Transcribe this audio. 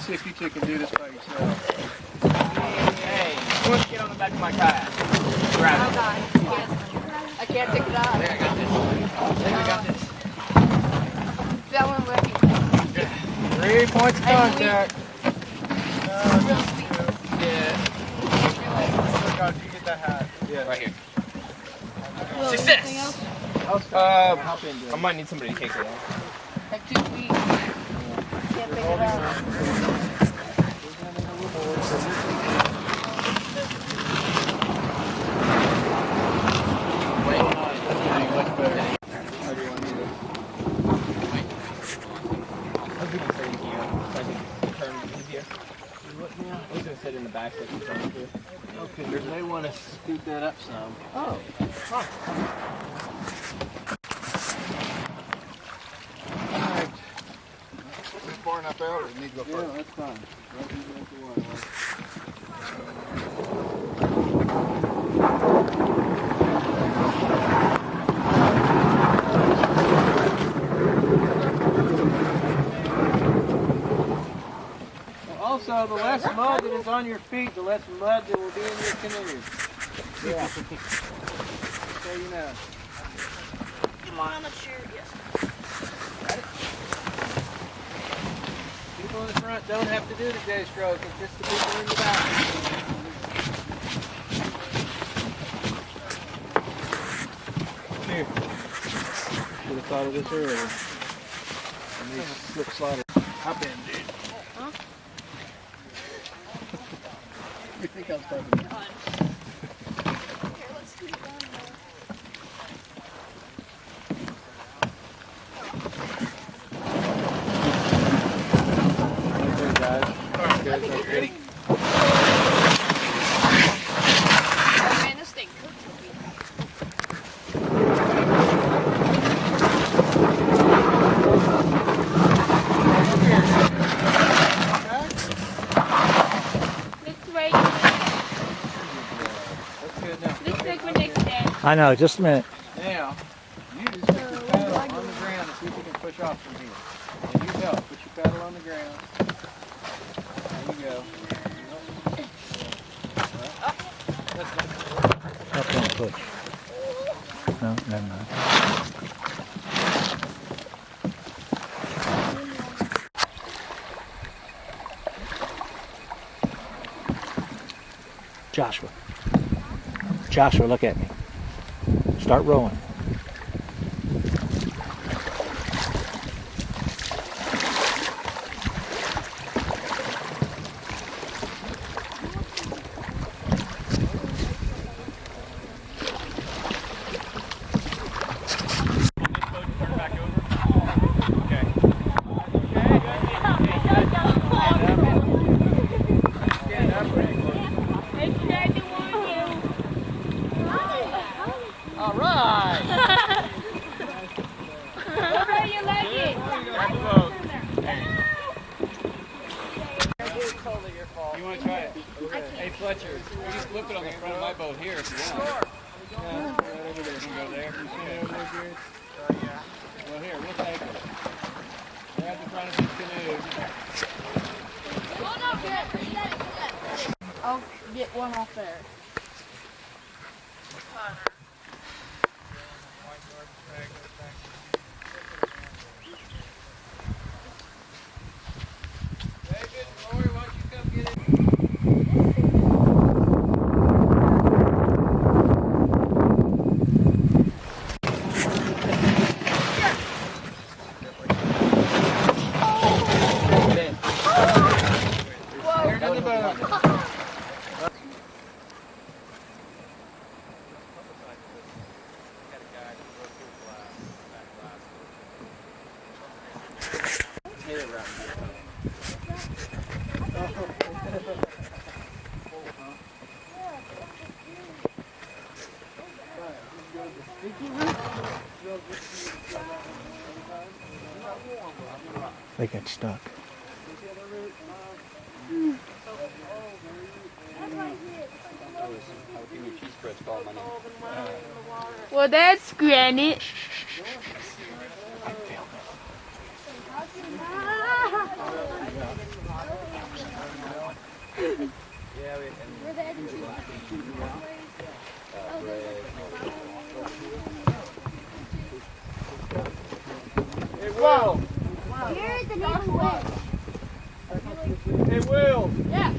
Let's see if you two can do this by yourself. Hey, who wants to get on the back of my kayak? Grab it. Oh God, I can't take it off. There, I got this. There, I got this. That one working. 3 points of contact. Yeah. God, you get that hat. Yeah, right here. Well, Success! anything else? Hop into it. I might need somebody to take it off. Like 2 feet. Can't pick it up. Sit in the back so I can turn it here. Okay, you may want to scoot that up some. Oh. Huh. Alright. Is it far enough out or you need to go further? Yeah, that's fine. Right into the water. Also, the less mud that is on your feet, the less mud that will be in your canoe. Yeah. So you know. Come on, let's shoot. Yes. People in the front don't have to do the J-stroke. It's just the people in the back. Here. Should have thought of this earlier. And these slip sliders. Hop in, dude. Huh? You think I was talking about? Here, let's scoot down there. Okay, guys. Alright, guys, are ready? Oh man, this thing cooks with me. Looks right. That's good now. Looks like we're next day. I know, just a minute. Now, you just put your paddle on the ground and see if you can push off from here. And you help. Put your paddle on the ground. There you go. Up don't push. No, never mind. Joshua. Joshua, look at me. Start rowing. All right. You like it? You want to try it? Hey, Fletcher, you just flip it on the front of my boat here if you want. Yeah, right over there. You can go there. You see it over there, Gary? Yeah. Well, here, we'll take it. Grab the front of this canoe. I'll get one off there. David, Lori, why don't you come get it? They got stuck. Well, that's granite. I'm filming. Where the edge of the Hey, Will. Here's the neighbor wedge. Hey, Will. Yeah.